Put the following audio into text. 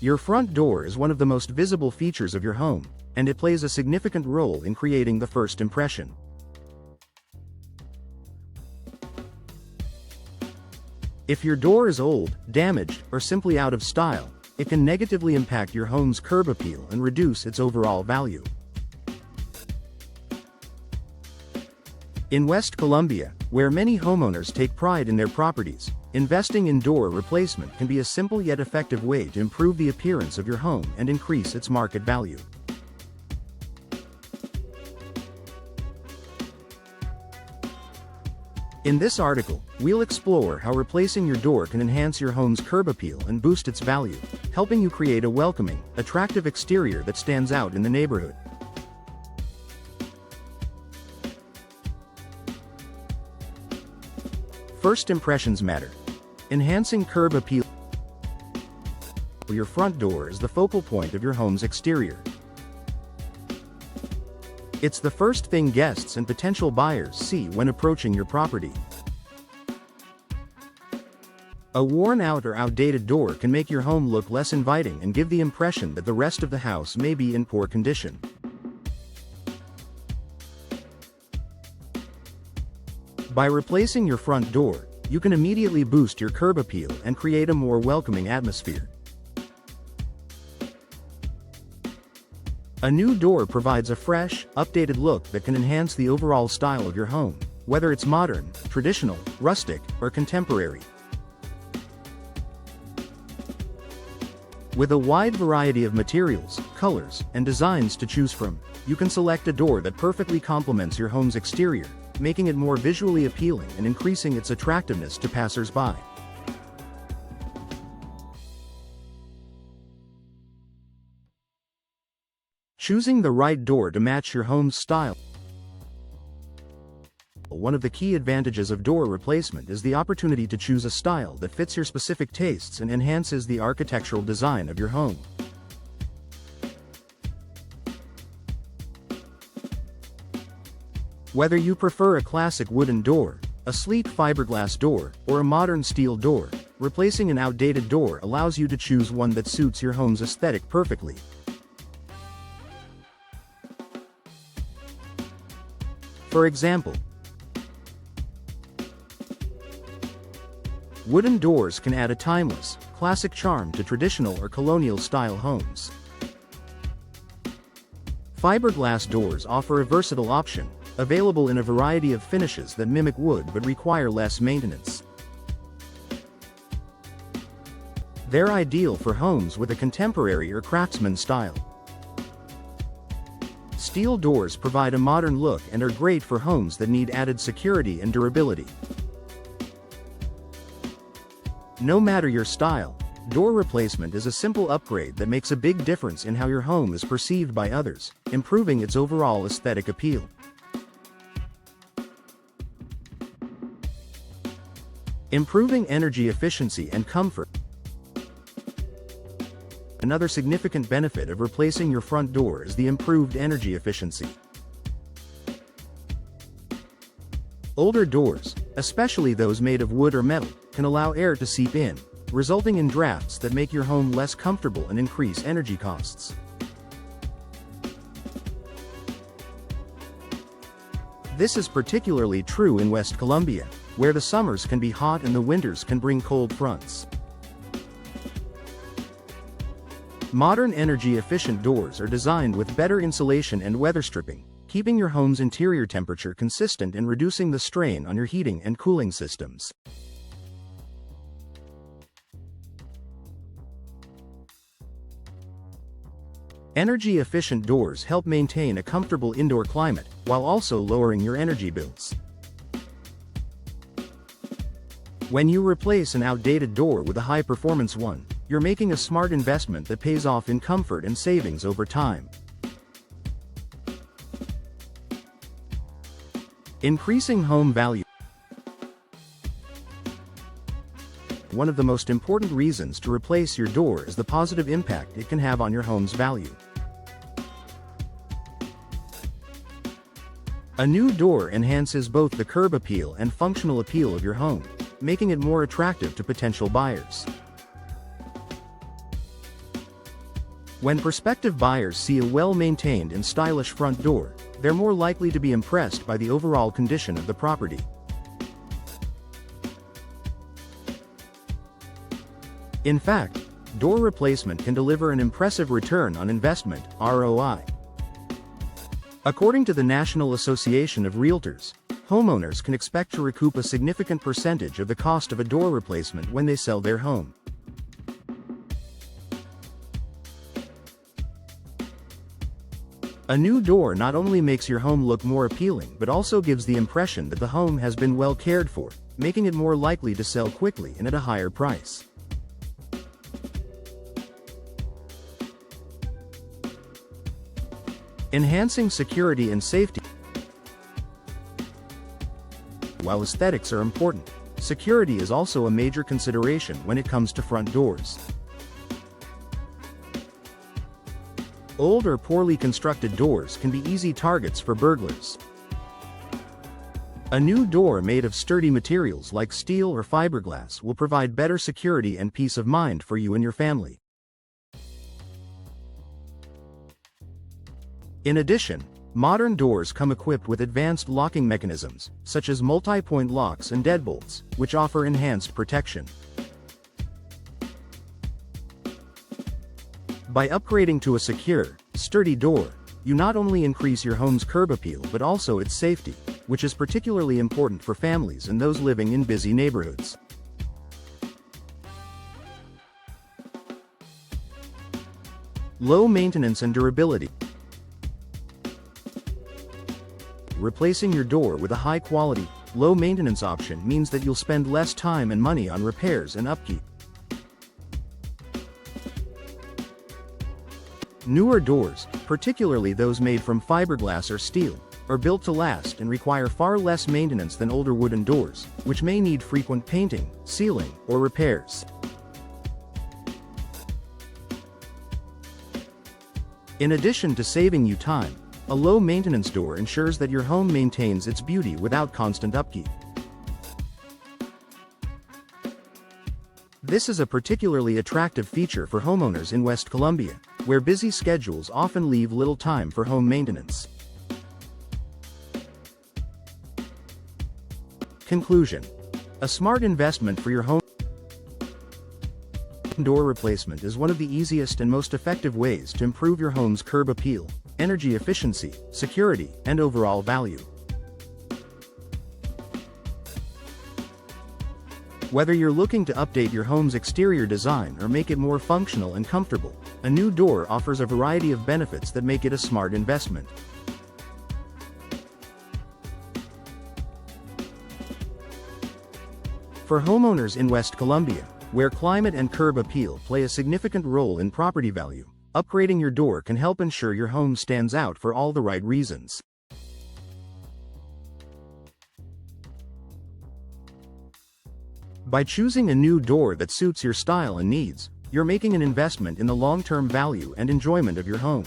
Your front door is one of the most visible features of your home, and it plays a significant role in creating the first impression. If your door is old, damaged, or simply out of style, it can negatively impact your home's curb appeal and reduce its overall value. In West Colombia, where many homeowners take pride in their properties, investing in door replacement can be a simple yet effective way to improve the appearance of your home and increase its market value. In this article, we'll explore how replacing your door can enhance your home's curb appeal and boost its value, helping you create a welcoming, attractive exterior that stands out in the neighborhood. First impressions matter. Enhancing curb appeal. Your front door is the focal point of your home's exterior. It's the first thing guests and potential buyers see when approaching your property. A worn-out or outdated door can make your home look less inviting and give the impression that the rest of the house may be in poor condition. By replacing your front door, you can immediately boost your curb appeal and create a more welcoming atmosphere. A new door provides a fresh, updated look that can enhance the overall style of your home, whether it's modern, traditional, rustic, or contemporary. With a wide variety of materials, colors, and designs to choose from, you can select a door that perfectly complements your home's exterior, making it more visually appealing and increasing its attractiveness to passers-by. Choosing the right door to match your home's style. One of the key advantages of door replacement is the opportunity to choose a style that fits your specific tastes and enhances the architectural design of your home. Whether you prefer a classic wooden door, a sleek fiberglass door, or a modern steel door, replacing an outdated door allows you to choose one that suits your home's aesthetic perfectly. For example, wooden doors can add a timeless, classic charm to traditional or colonial-style homes. Fiberglass doors offer a versatile option, available in a variety of finishes that mimic wood but require less maintenance. They're ideal for homes with a contemporary or craftsman style. Steel doors provide a modern look and are great for homes that need added security and durability. No matter your style, door replacement is a simple upgrade that makes a big difference in how your home is perceived by others, improving its overall aesthetic appeal. Improving energy efficiency and comfort. Another significant benefit of replacing your front door is the improved energy efficiency. Older doors, especially those made of wood or metal, can allow air to seep in, resulting in drafts that make your home less comfortable and increase energy costs. This is particularly true in West Colombia, where the summers can be hot and the winters can bring cold fronts. Modern energy-efficient doors are designed with better insulation and weather stripping, keeping your home's interior temperature consistent and reducing the strain on your heating and cooling systems. Energy-efficient doors help maintain a comfortable indoor climate, while also lowering your energy bills. When you replace an outdated door with a high-performance one, you're making a smart investment that pays off in comfort and savings over time. Increasing home value. One of the most important reasons to replace your door is the positive impact it can have on your home's value. A new door enhances both the curb appeal and functional appeal of your home, making it more attractive to potential buyers. When prospective buyers see a well-maintained and stylish front door, they're more likely to be impressed by the overall condition of the property. In fact, door replacement can deliver an impressive return on investment, ROI. According to the National Association of Realtors, homeowners can expect to recoup a significant percentage of the cost of a door replacement when they sell their home. A new door not only makes your home look more appealing but also gives the impression that the home has been well cared for, making it more likely to sell quickly and at a higher price. Enhancing security and safety. While aesthetics are important, security is also a major consideration when it comes to front doors. Old or poorly constructed doors can be easy targets for burglars. A new door made of sturdy materials like steel or fiberglass will provide better security and peace of mind for you and your family. In addition, modern doors come equipped with advanced locking mechanisms, such as multi-point locks and deadbolts, which offer enhanced protection. By upgrading to a secure, sturdy door, you not only increase your home's curb appeal but also its safety, which is particularly important for families and those living in busy neighborhoods. Low maintenance and durability. Replacing your door with a high-quality, low-maintenance option means that you'll spend less time and money on repairs and upkeep. Newer doors, particularly those made from fiberglass or steel, are built to last and require far less maintenance than older wooden doors, which may need frequent painting, sealing, or repairs. In addition to saving you time, a low-maintenance door ensures that your home maintains its beauty without constant upkeep. This is a particularly attractive feature for homeowners in West Columbia, where busy schedules often leave little time for home maintenance. Conclusion: a smart investment for your home. Door replacement is one of the easiest and most effective ways to improve your home's curb appeal, energy efficiency, security, and overall value. Whether you're looking to update your home's exterior design or make it more functional and comfortable, a new door offers a variety of benefits that make it a smart investment. For homeowners in West Columbia, where climate and curb appeal play a significant role in property value, upgrading your door can help ensure your home stands out for all the right reasons. By choosing a new door that suits your style and needs, you're making an investment in the long-term value and enjoyment of your home.